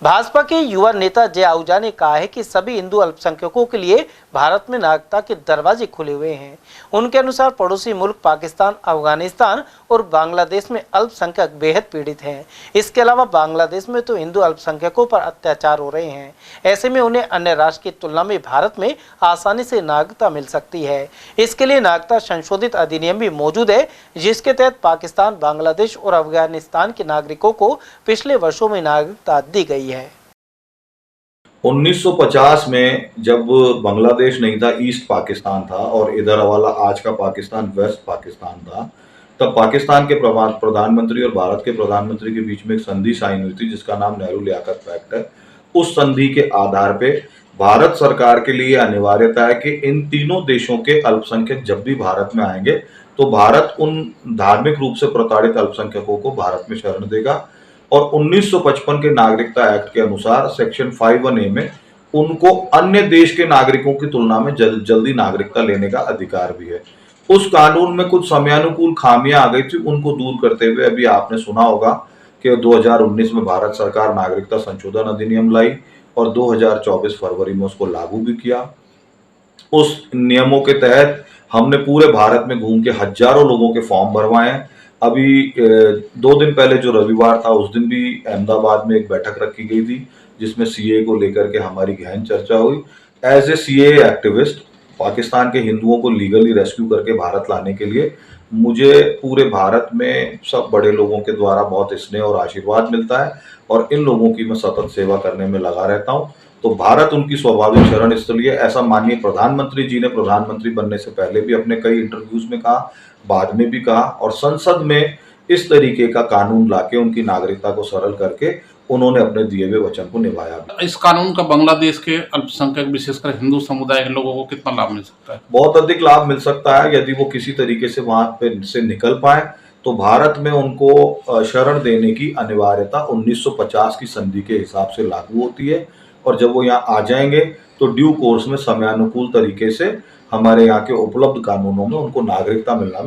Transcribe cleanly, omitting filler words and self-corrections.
भाजपा के युवा नेता जय आहूजा ने कहा है कि सभी हिंदू अल्पसंख्यकों के लिए भारत में नागरिकता के दरवाजे खुले हुए हैं। उनके अनुसार पड़ोसी मुल्क पाकिस्तान, अफगानिस्तान और बांग्लादेश में अल्पसंख्यक बेहद पीड़ित हैं। इसके अलावा बांग्लादेश में तो हिंदू अल्पसंख्यकों पर अत्याचार हो रहे हैं। ऐसे में उन्हें अन्य राष्ट्र की तुलना में भारत में आसानी से नागरिकता मिल सकती है। इसके लिए नागरिकता संशोधित अधिनियम भी मौजूद है, जिसके तहत पाकिस्तान, बांग्लादेश और अफगानिस्तान के नागरिकों को पिछले वर्षों में नागरिकता दी गई है। 1950 में जब बांग्लादेश नहीं था, ईस्ट पाकिस्तान था, और इधर वाला आज का पाकिस्तान वेस्ट पाकिस्तान था, तब पाकिस्तान के प्रधानमंत्री और भारत के प्रधानमंत्री के बीच में एक संधि साइन हुई थी जिसका नाम नेहरू लियाकत पैक्ट है। उस संधि के आधार पे भारत सरकार के लिए अनिवार्यता है कि इन तीनों देशों के अल्पसंख्यक जब भी भारत में आएंगे तो भारत उन धार्मिक रूप से प्रताड़ित अल्पसंख्यकों को भारत में शरण देगा। और 1955 के नागरिकता एक्ट के अनुसार सेक्शन 51A में उनको अन्य देश के नागरिकों की तुलना में जल्दी नागरिकता लेने का अधिकार भी है। उस कानून में कुछ समयानुकूल खामियां आ गई थी, उनको दूर करते हुए अभी आपने सुना होगा कि 2019 में भारत सरकार नागरिकता संशोधन अधिनियम लाई और 2024 फरवरी में उसको लागू भी किया। उस नियमों के तहत हमने पूरे भारत में घूम के हजारों लोगों के फॉर्म भरवाए हैं। अभी 2 दिन पहले जो रविवार था उस दिन भी अहमदाबाद में एक बैठक रखी गई थी जिसमें सीए को लेकर के हमारी गहन चर्चा हुई। As a CA activist Pakistan के हिंदुओं को लीगली रेस्क्यू करके भारत लाने के लिए मुझे पूरे भारत में सब बड़े लोगों के द्वारा बहुत स्नेह और आशीर्वाद मिलता है और इन लोगों की मैं सतत सेवा करने में लगा रहता हूं। तो भारत उनकी स्वाभाविक शरण स्थली है, ऐसा माननीय प्रधानमंत्री जी ने प्रधानमंत्री बनने से पहले भी अपने कई इंटरव्यूज में कहा, बाद में भी कहा, और संसद में इस तरीके का कानून लाके उनकी नागरिकता को सरल करके उन्होंने अपने दिए हुए वचन को निभाया। इस कानून का बांग्लादेश के अल्पसंख्यक विशेषकर हिंदू समुदाय के लोगों को कितना लाभ मिल सकता है? बहुत अधिक लाभ मिल सकता है यदि वो किसी तरीके से वहां पे से निकल पाए। तो भारत में उनको शरण देने की अनिवार्यता 1950 की संधि के हिसाब से लागू होती है और जब वो यहाँ आ जाएंगे तो ड्यू कोर्स में समयानुकूल तरीके से हमारे यहाँ के उपलब्ध कानूनों में उनको नागरिकता मिलना